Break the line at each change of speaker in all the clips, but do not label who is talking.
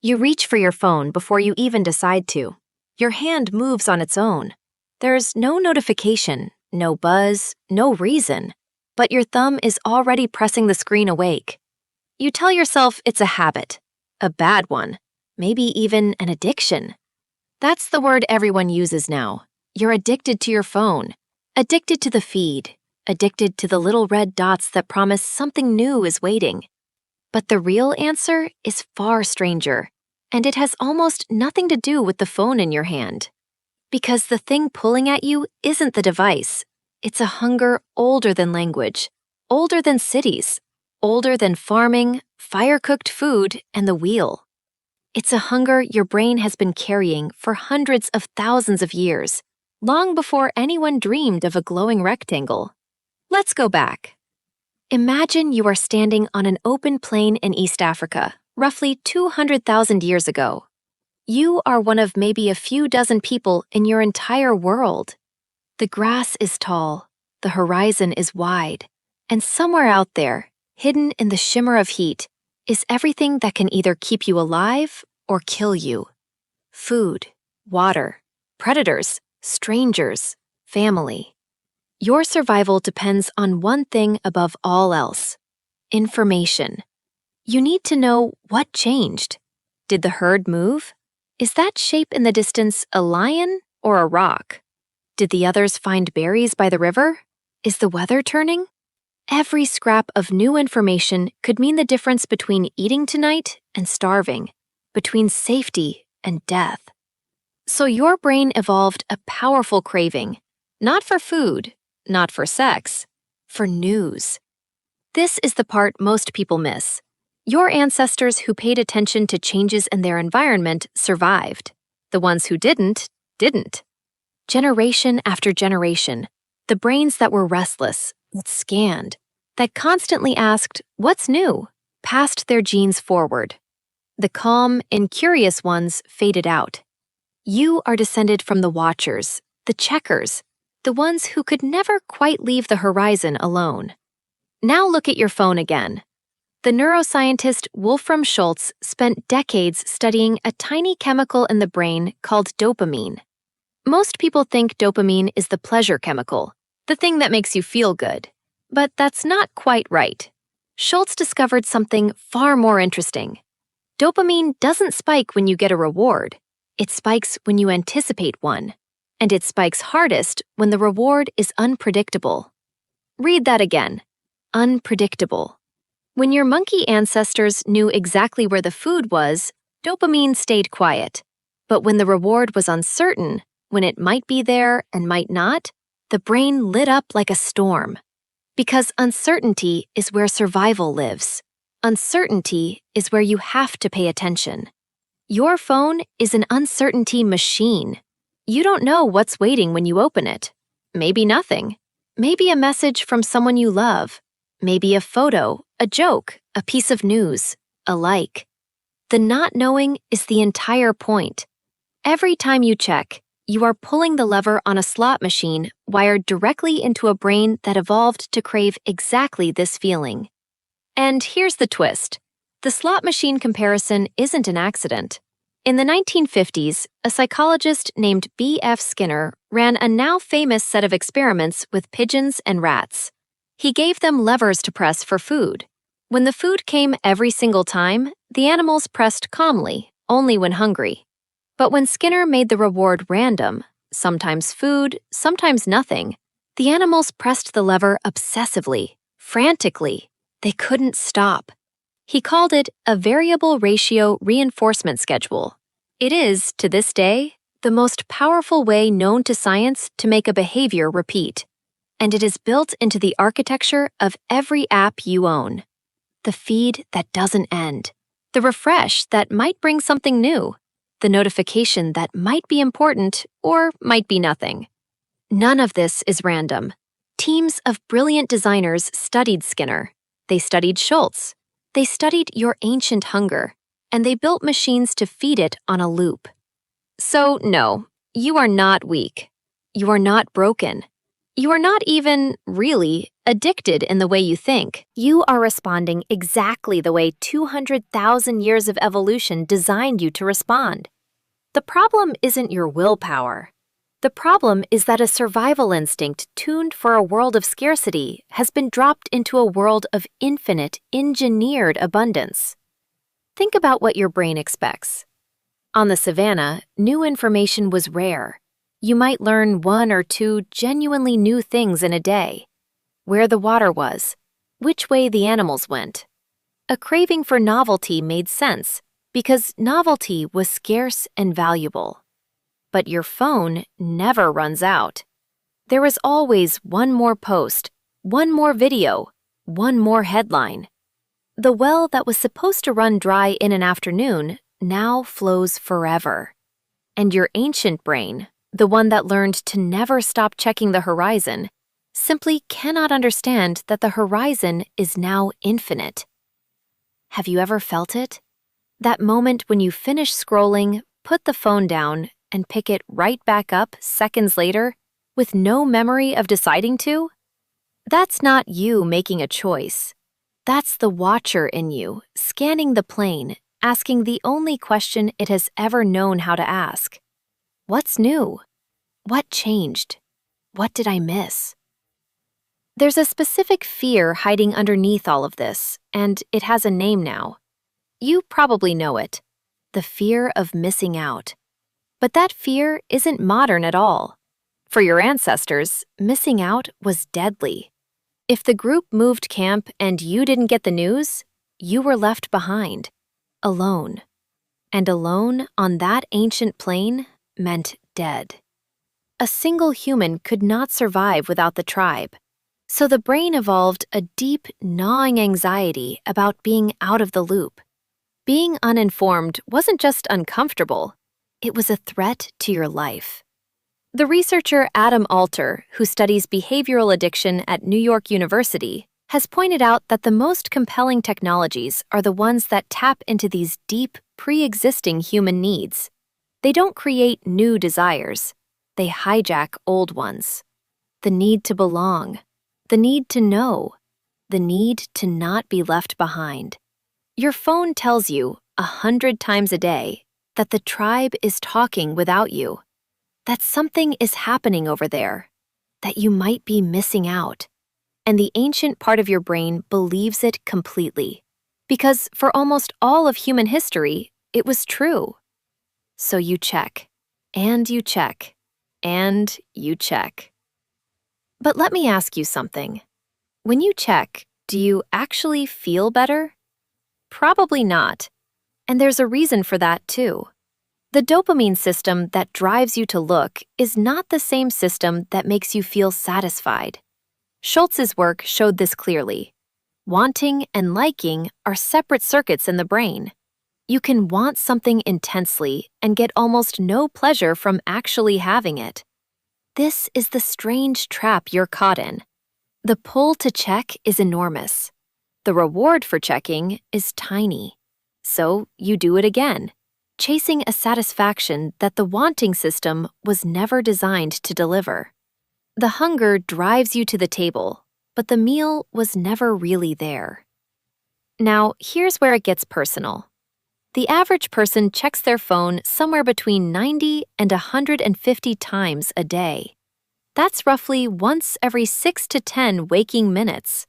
You reach for your phone before you even decide to. Your hand moves on its own. There's no notification, no buzz, no reason, but your thumb is already pressing the screen awake. You tell yourself it's a habit, a bad one, maybe even an addiction. That's the word everyone uses now. You're addicted to your phone, addicted to the feed, addicted to the little red dots that promise something new is waiting. But the real answer is far stranger, and it has almost nothing to do with the phone in your hand. Because the thing pulling at you isn't the device. It's a hunger older than language, older than cities, older than farming, fire-cooked food, and the wheel. It's a hunger your brain has been carrying for hundreds of thousands of years, long before anyone dreamed of a glowing rectangle. Let's go back. Imagine you are standing on an open plain in East Africa, roughly 200,000 years ago. You are one of maybe a few dozen people in your entire world. The grass is tall, the horizon is wide, and somewhere out there, hidden in the shimmer of heat, is everything that can either keep you alive or kill you. Food, water, predators, strangers, family. Your survival depends on one thing above all else: information. You need to know what changed. Did the herd move? Is that shape in the distance a lion or a rock? Did the others find berries by the river? Is the weather turning? Every scrap of new information could mean the difference between eating tonight and starving, between safety and death. So your brain evolved a powerful craving, not for food, not for sex, for news. This is the part most people miss. Your ancestors who paid attention to changes in their environment survived. The ones who didn't. Generation after generation, the brains that were restless, that scanned, that constantly asked, "What's new?" passed their genes forward. The calm, incurious ones faded out. You are descended from the watchers, the checkers, the ones who could never quite leave the horizon alone. Now look at your phone again. The neuroscientist Wolfram Schultz spent decades studying a tiny chemical in the brain called dopamine. Most people think dopamine is the pleasure chemical, the thing that makes you feel good. But that's not quite right. Schultz discovered something far more interesting. Dopamine doesn't spike when you get a reward. It spikes when you anticipate one. And it spikes hardest when the reward is unpredictable. Read that again. Unpredictable. When your monkey ancestors knew exactly where the food was, dopamine stayed quiet. But when the reward was uncertain, when it might be there and might not, the brain lit up like a storm. Because uncertainty is where survival lives. Uncertainty is where you have to pay attention. Your phone is an uncertainty machine. You don't know what's waiting when you open it. Maybe nothing. Maybe a message from someone you love. Maybe a photo, a joke, a piece of news, a like. The not knowing is the entire point. Every time you check, you are pulling the lever on a slot machine wired directly into a brain that evolved to crave exactly this feeling. And here's the twist. The slot machine comparison isn't an accident. In the 1950s, a psychologist named B.F. Skinner ran a now famous set of experiments with pigeons and rats. He gave them levers to press for food. When the food came every single time, the animals pressed calmly, only when hungry. But when Skinner made the reward random, sometimes food, sometimes nothing, the animals pressed the lever obsessively, frantically. They couldn't stop. He called it a variable ratio reinforcement schedule. It is, to this day, the most powerful way known to science to make a behavior repeat. And it is built into the architecture of every app you own. The feed that doesn't end. The refresh that might bring something new. The notification that might be important or might be nothing. None of this is random. Teams of brilliant designers studied Skinner. They studied Schultz. They studied your ancient hunger, and they built machines to feed it on a loop. So no, you are not weak. You are not broken. You are not even, really, addicted in the way you think. You are responding exactly the way 200,000 years of evolution designed you to respond. The problem isn't your willpower. The problem is that a survival instinct tuned for a world of scarcity has been dropped into a world of infinite, engineered abundance. Think about what your brain expects. On the savannah, new information was rare. You might learn one or two genuinely new things in a day. Where the water was, which way the animals went. A craving for novelty made sense because novelty was scarce and valuable. But your phone never runs out. There is always one more post, one more video, one more headline. The well that was supposed to run dry in an afternoon now flows forever. And your ancient brain, the one that learned to never stop checking the horizon, simply cannot understand that the horizon is now infinite. Have you ever felt it? That moment when you finish scrolling, put the phone down, and pick it right back up seconds later with no memory of deciding to? That's not you making a choice. That's the watcher in you, scanning the plane, asking the only question it has ever known how to ask. What's new? What changed? What did I miss? There's a specific fear hiding underneath all of this, and it has a name now. You probably know it, the fear of missing out. But that fear isn't modern at all. For your ancestors, missing out was deadly. If the group moved camp and you didn't get the news, you were left behind, alone. And alone on that ancient plane meant dead. A single human could not survive without the tribe. So the brain evolved a deep, gnawing anxiety about being out of the loop. Being uninformed wasn't just uncomfortable, it was a threat to your life. The researcher Adam Alter, who studies behavioral addiction at New York University, has pointed out that the most compelling technologies are the ones that tap into these deep, pre-existing human needs. They don't create new desires, they hijack old ones. The need to belong, the need to know, the need to not be left behind. Your phone tells you 100 times a day that the tribe is talking without you, that something is happening over there, that you might be missing out. And the ancient part of your brain believes it completely, because for almost all of human history, it was true. So you check, and you check, and you check. But let me ask you something. When you check, do you actually feel better? Probably not. And there's a reason for that too. The dopamine system that drives you to look is not the same system that makes you feel satisfied. Schultz's work showed this clearly. Wanting and liking are separate circuits in the brain. You can want something intensely and get almost no pleasure from actually having it. This is the strange trap you're caught in. The pull to check is enormous. The reward for checking is tiny. So you do it again, chasing a satisfaction that the wanting system was never designed to deliver. The hunger drives you to the table, but the meal was never really there. Now, here's where it gets personal. The average person checks their phone somewhere between 90 and 150 times a day. That's roughly once every 6 to 10 waking minutes.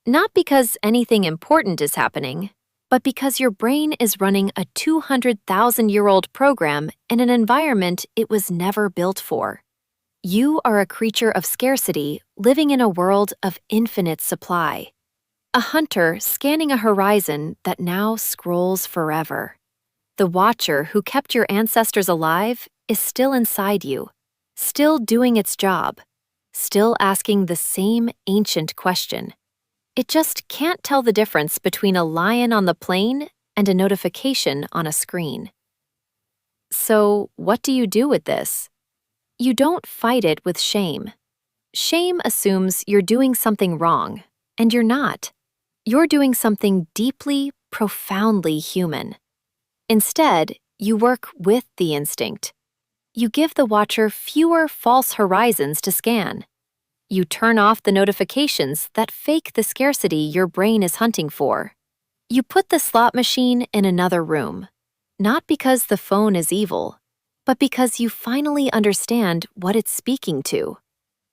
Not because anything important is happening, but because your brain is running a 200,000-year-old program in an environment it was never built for. You are a creature of scarcity living in a world of infinite supply. A hunter scanning a horizon that now scrolls forever. The watcher who kept your ancestors alive is still inside you, still doing its job, still asking the same ancient question. It just can't tell the difference between a lion on the plain and a notification on a screen. So, what do you do with this? You don't fight it with shame. Shame assumes you're doing something wrong, and you're not. You're doing something deeply, profoundly human. Instead, you work with the instinct. You give the watcher fewer false horizons to scan. You turn off the notifications that fake the scarcity your brain is hunting for. You put the slot machine in another room, not because the phone is evil, but because you finally understand what it's speaking to.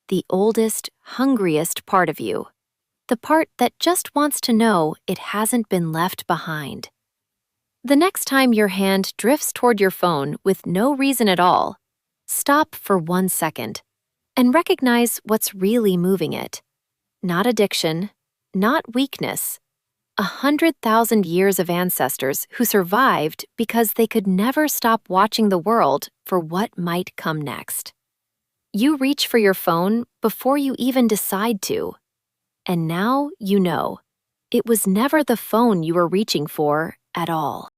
The oldest, hungriest part of you. The part that just wants to know it hasn't been left behind. The next time your hand drifts toward your phone with no reason at all, stop for 1 second and recognize what's really moving it. Not addiction, not weakness. 100,000 years of ancestors who survived because they could never stop watching the world for what might come next. You reach for your phone before you even decide to. And now you know. It was never the phone you were reaching for at all.